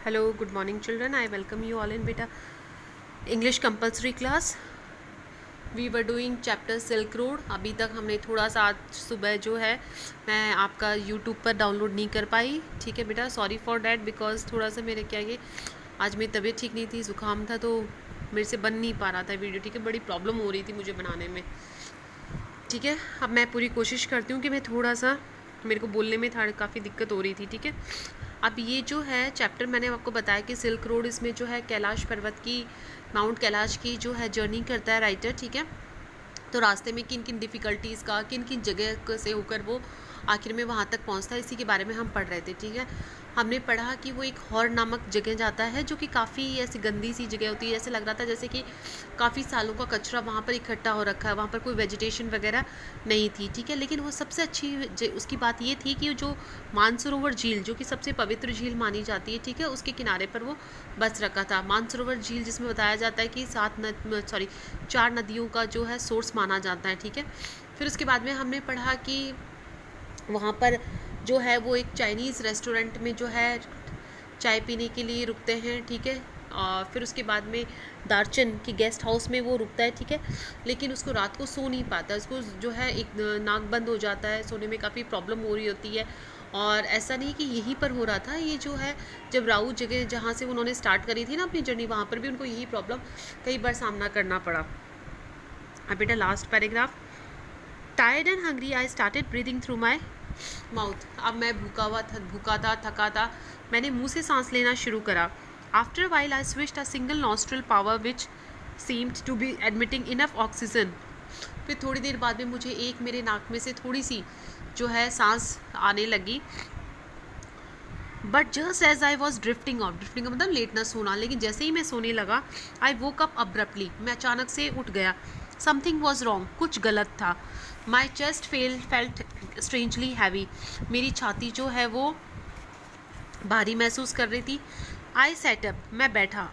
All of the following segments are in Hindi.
Hello, good morning, children. I welcome you all in beta English compulsory class. We were doing chapter silk road. अभी तक हमने थोड़ा सा आज सुबह जो है मैं आपका यूट्यूब पर डाउनलोड नहीं कर पाई. ठीक है बेटा, सॉरी फॉर डैट. बिकॉज थोड़ा सा मेरे क्या है, आज मेरी तबीयत ठीक नहीं थी, ज़ुकाम था, तो मेरे से बन नहीं पा रहा था वीडियो. ठीक है, बड़ी प्रॉब्लम हो रही थी मुझे बनाने में. ठीक है, अब मैं पूरी कोशिश करती हूँ कि मैं थोड़ा सा, मेरे को बोलने में काफ़ी दिक्कत हो रही थी. ठीक है, अब ये जो है चैप्टर मैंने आपको बताया कि सिल्क रोड, इसमें जो है कैलाश पर्वत की, माउंट कैलाश की जो है जर्नी करता है राइटर. ठीक है, तो रास्ते में किन किन डिफ़िकल्टीज़ का, किन किन जगह से होकर वो आखिर में वहाँ तक पहुँचता है, इसी के बारे में हम पढ़ रहे थे. ठीक है, हमने पढ़ा कि वो एक हॉर नामक जगह जाता है जो कि काफ़ी ऐसी गंदी सी जगह होती है. ऐसे लग रहा था जैसे कि काफ़ी सालों का कचरा वहाँ पर इकट्ठा हो रखा है. वहाँ पर कोई वेजिटेशन वगैरह नहीं थी. ठीक है, लेकिन वो सबसे अच्छी उसकी बात ये थी कि जो मानसरोवर झील, जो कि सबसे पवित्र झील मानी जाती है, ठीक है, उसके किनारे पर वो बस रखा था. मानसरोवर झील जिसमें बताया जाता है कि 4 नदियों का जो है सोर्स माना जाता है. ठीक है, फिर उसके बाद में हमने पढ़ा कि वहाँ पर जो है वो एक चाइनीज़ रेस्टोरेंट में जो है चाय पीने के लिए रुकते हैं. ठीक है, और फिर उसके बाद में दार्चन की गेस्ट हाउस में वो रुकता है. ठीक है, लेकिन उसको रात को सो नहीं पाता, उसको जो है एक नाक बंद हो जाता है, सोने में काफ़ी प्रॉब्लम हो रही होती है. और ऐसा नहीं कि यहीं पर हो रहा था, ये जो है जब राऊ जगह जहाँ से उन्होंने स्टार्ट करी थी ना अपनी जर्नी, वहाँ पर भी उनको यही प्रॉब्लम कई बार सामना करना पड़ा. अब बेटा last paragraph. Tired and hungry I started breathing through my mouth. अब मैं भूखा था, थका था, मैंने मुंह से सांस लेना शुरू करा. After while I switched a single nostril power which seemed to be admitting enough oxygen. फिर थोड़ी देर बाद में मुझे एक मेरे नाक में से थोड़ी सी जो है सांस आने लगी. But just as I was drifting off, drifting का मतलब लेटना, सोना. लेकिन जैसे ही मैं सोने लगा, आई वोक अप अब्रप्टली, मैं अचानक से उठ गया. समथिंग वॉज रॉन्ग, कुछ गलत था. माई चेस्ट फेल्ट स्ट्रेंजली हैवी, मेरी छाती जो है वो भारी महसूस कर रही थी. आई सेट अप, मैं बैठा.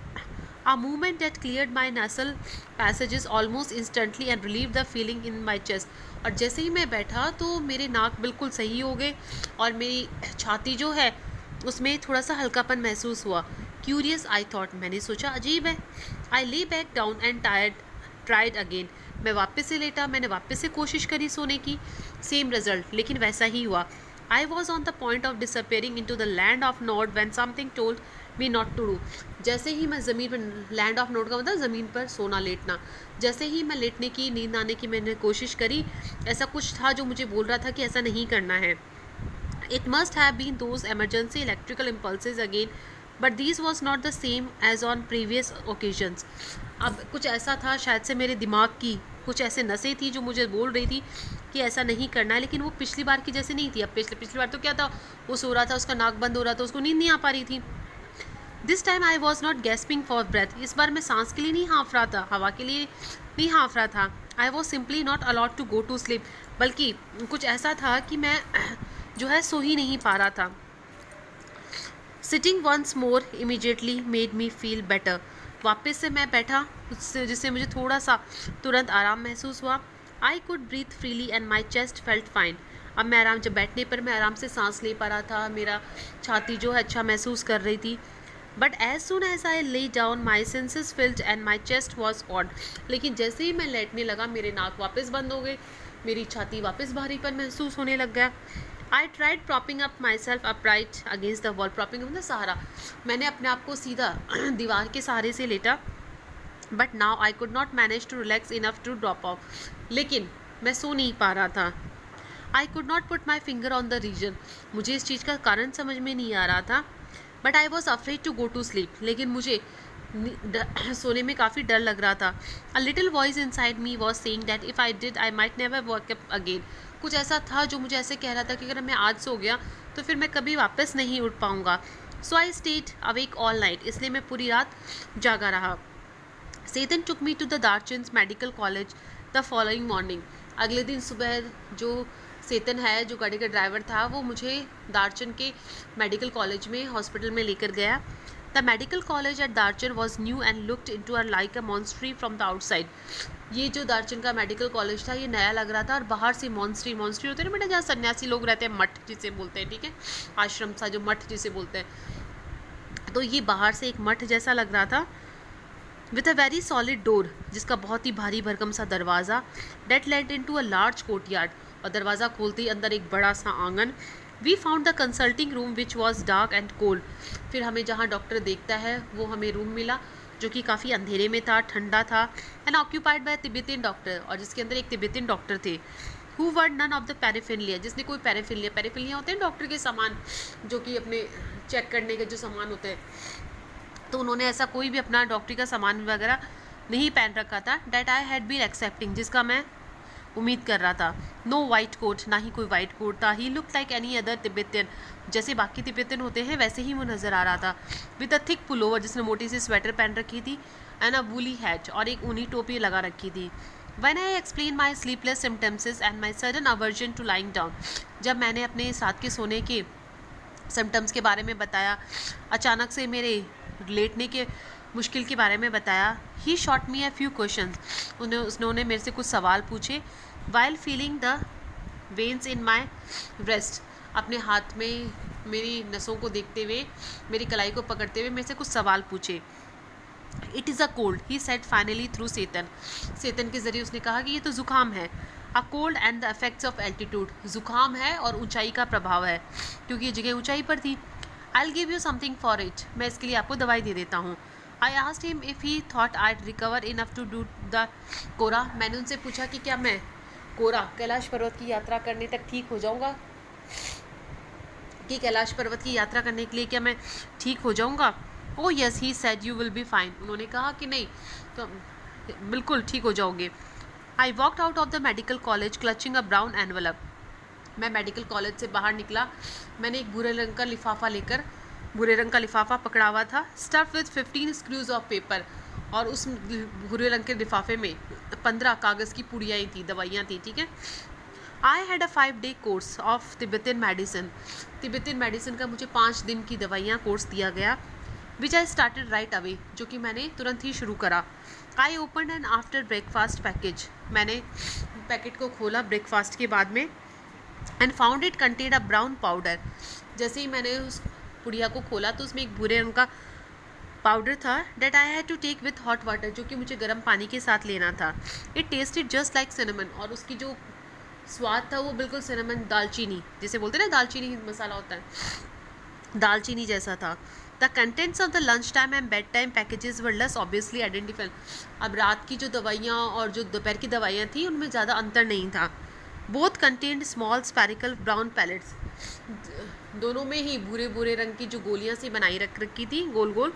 A movement that cleared my nasal passages almost instantly and relieved the feeling in my chest. और जैसे ही मैं बैठा तो मेरे नाक बिल्कुल सही हो गए और मेरी छाती जो है उसमें थोड़ा सा हल्कापन महसूस हुआ. क्यूरियस आई थॉट, मैंने सोचा अजीब है. I lay back down and tried again, मैं वापस से लेटा, मैंने वापस से कोशिश करी सोने की. सेम रिजल्ट, लेकिन वैसा ही हुआ. I was on the point of disappearing in to the land of nod when something told me not to do. जैसे ही मैं ज़मीन पर, लैंड ऑफ नोट का मतलब ज़मीन पर सोना, लेटना, जैसे ही मैं लेटने की, नींद आने की मैंने कोशिश करी, ऐसा कुछ था जो मुझे बोल रहा था कि ऐसा नहीं करना है. It must have been those emergency electrical impulses again, but these was not the same as on previous occasions. अब कुछ ऐसा था, शायद से मेरे दिमाग की कुछ ऐसे नसें थी जो मुझे बोल रही थी कि ऐसा नहीं करना है, लेकिन वो पिछली बार की जैसे नहीं थी. अब पिछली बार तो क्या था, वो सो रहा था, उसका नाक बंद हो रहा था, उसको नींद नहीं आ पा रही थी. This time I was not gasping for breath, इस बार मैं सांस के लिए नहीं हाँफ रहा था, हवा के लिए नहीं हाँफ रहा था. I was simply not allowed to go to sleep, बल्कि कुछ ऐसा था कि मैं जो है सो ही नहीं पा रहा था. Sitting once more immediately made me feel better, वापस से मैं बैठा, उससे जिससे मुझे थोड़ा सा तुरंत आराम महसूस हुआ. I could breathe freely and my chest felt fine. अब मैं आराम, जब बैठने पर मैं आराम से सांस ले पा रहा था, मेरा छाती जो है अच्छा महसूस कर रही थी. But as soon as I lay down my senses filled and my chest was odd. लेकिन जैसे ही मैं लेटने लगा, मेरे नाक वापस बंद हो गए, मेरी छाती वापस भारीपन महसूस होने लग गया. I tried propping up my self upright against the wall. Propping मतलब सहारा, मैंने अपने आप को सीधा दीवार के सहारे से लेटा. But now I could not manage to relax enough to drop off, लेकिन मैं सो नहीं पा रहा था. I could not put my finger on the reason, मुझे इस चीज़ का कारण समझ में नहीं आ रहा था. But I was afraid to go to sleep, लेकिन मुझे सोने में काफ़ी डर लग रहा था. A little voice inside me was saying that if I did I might never work up again. कुछ ऐसा था जो मुझे ऐसे कह रहा था कि अगर मैं आज सो गया तो फिर मैं कभी वापस नहीं उठ पाऊँगा. So I stayed awake all night, इसलिए मैं पूरी रात जागा रहा. Tseten took me to the Darchen's medical college the following morning. अगले दिन सुबह जो सेतन है, जो गाड़ी का ड्राइवर था, वो मुझे दार्चन के मेडिकल कॉलेज में, हॉस्पिटल में लेकर गया. The medical college at Darchen was new and looked in to uh like a monastery from the outside. ये जो दार्चन का मेडिकल कॉलेज था, ये नया लग रहा था, और बाहर से मॉन्स्ट्री होते हैं ना बेटा, जहाँ सन्यासी लोग रहते हैं, मठ जिसे बोलते हैं, ठीक है, आश्रम सा, जो मठ जिसे बोलते हैं, तो ये बाहर से एक मठ जैसा लग रहा था, with a very solid door, जिसका बहुत ही भारी भरकम सा दरवाज़ा, that led in to a large courtyard, और दरवाज़ा खोलते ही अंदर एक बड़ा सा आंगन। We found the consulting room which was dark and cold, फिर हमें जहाँ डॉक्टर देखता है वो हमें रूम मिला जो कि काफ़ी अंधेरे में था, ठंडा था, and occupied by Tibetan doctor, और जिसके अंदर एक तिब्बतियन डॉक्टर थे, who wore none of the paraphernalia, जिसने कोई पैराफिलिया होते हैं डॉक्टर के सामान जो कि अपने चेक करने के जो सामान होते हैं, तो उन्होंने ऐसा कोई भी अपना डॉक्टरी का सामान वगैरह नहीं पहन रखा था। That I had been accepting, जिसका मैं उम्मीद कर रहा था। नो वाइट कोट, ना ही कोई वाइट कोट था। He look like any other Tibetan, जैसे बाकी तिब्बतियन होते हैं वैसे ही वो नज़र आ रहा था। विद अ थिक पुलोवर, जिसने मोटी सी स्वेटर पहन रखी थी, एंड अ वूली हैट, और एक ऊनी टोपी लगा रखी थी। When I explained my sleepless symptoms and my sudden aversion to lying down, जब मैंने अपने साथ के सोने के सिम्टम्स के बारे में बताया, अचानक से मेरे लेटने के मुश्किल के बारे में बताया, he shot me a few question, उन्होंने मेरे से कुछ सवाल पूछे। While feeling the veins in my breast, अपने हाथ में मेरी नसों को देखते हुए, मेरी कलाई को पकड़ते हुए मेरे से कुछ सवाल पूछे। It is a cold, he said finally through Tseten के ज़रिए उसने कहा कि ये तो ज़ुकाम है। A cold and the effects of altitude, ज़ुकाम है और ऊंचाई का प्रभाव है, क्योंकि ये जगह ऊंचाई पर थी। I will give you something for it, मैं इसके लिए आपको दवाई दे देता हूँ। I asked him if he thought I recover enough to do the kora, मैंने उनसे पूछा कि क्या मैं कोरा कैलाश पर्वत की यात्रा करने तक ठीक हो जाऊँगा, कि कैलाश पर्वत की यात्रा करने के लिए क्या मैं ठीक हो जाऊँगा। ओ yes, he said you will be fine, उन्होंने कहा कि नहीं तो बिल्कुल ठीक हो जाओगे। I walked out of the medical college clutching a brown envelope, मैं मेडिकल कॉलेज से बाहर निकला, मैंने एक भूरे रंग का लिफाफा पकड़ा हुआ था, stuff with 15 screws of paper, और उस भूरे रंग के लिफाफे में 15 कागज़ की पुड़ियाँ थी, दवाइयाँ थी, ठीक है। I had a 5-day course of Tibetan medicine का मुझे 5 दिन की दवाइयाँ कोर्स दिया गया, विच आई स्टार्टेड राइट अवे, जो कि मैंने तुरंत ही शुरू करा। I open and after breakfast package, मैंने पैकेट को खोला ब्रेकफास्ट के बाद में, and found it contain a brown powder, जैसे ही मैंने उस पुड़िया को खोला तो उसमें एक भूरे रंग का पाउडर था। That I had to take with hot water, जो कि मुझे गर्म पानी के साथ लेना था। It tasted just like cinnamon, और उसकी जो स्वाद था वो बिल्कुल सिनेमन, दालचीनी जिसे बोलते हैं ना, दालचीनी मसाला होता है, दालचीनी जैसा था। The contents of the lunch time and bed time packages were less obviously identified, अब रात की जो दवाइयाँ और जो दोपहर की दवाइयाँ थी उनमें ज़्यादा अंतर नहीं था। Both content small spherical brown pellets, दोनों में ही भूरे रंग की जो गोलियां सी बनाई रखी थी गोल गोल।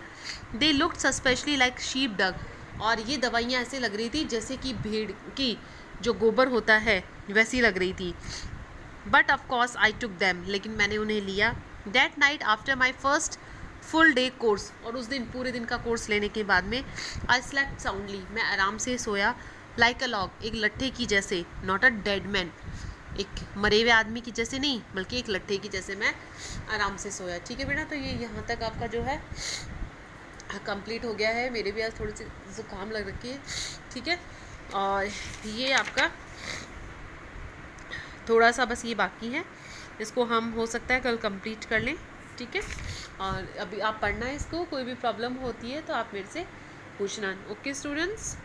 दे लुक्ड सस्पेशली लाइक शीप डग, और ये दवाइयाँ ऐसे लग रही थी जैसे कि भेड़ की जो गोबर होता है वैसी लग रही थी। But of course I took them, लेकिन मैंने उन्हें लिया। That night after my first full day course, और उस दिन पूरे दिन का कोर्स लेने के बाद में, आई स्लेप्ट साउंडली, मैं आराम से सोया, लाइक अ लॉग, एक लट्ठे की जैसे, नॉट अ डेड मैन, एक मरे हुए आदमी की जैसे नहीं, बल्कि एक लट्ठे की जैसे मैं आराम से सोया। ठीक है बेटा, तो ये यहाँ तक आपका जो है कंप्लीट हो गया है। मेरे भी आज थोड़ी सी ज़ुकाम लग रखी है, ठीक है, और ये आपका थोड़ा सा बस ये बाकी है, इसको हम हो सकता है कल कंप्लीट कर लें, ठीक है। और अभी आप पढ़ना है इसको, कोई भी प्रॉब्लम होती है तो आप मेरे से पूछना। Okay students.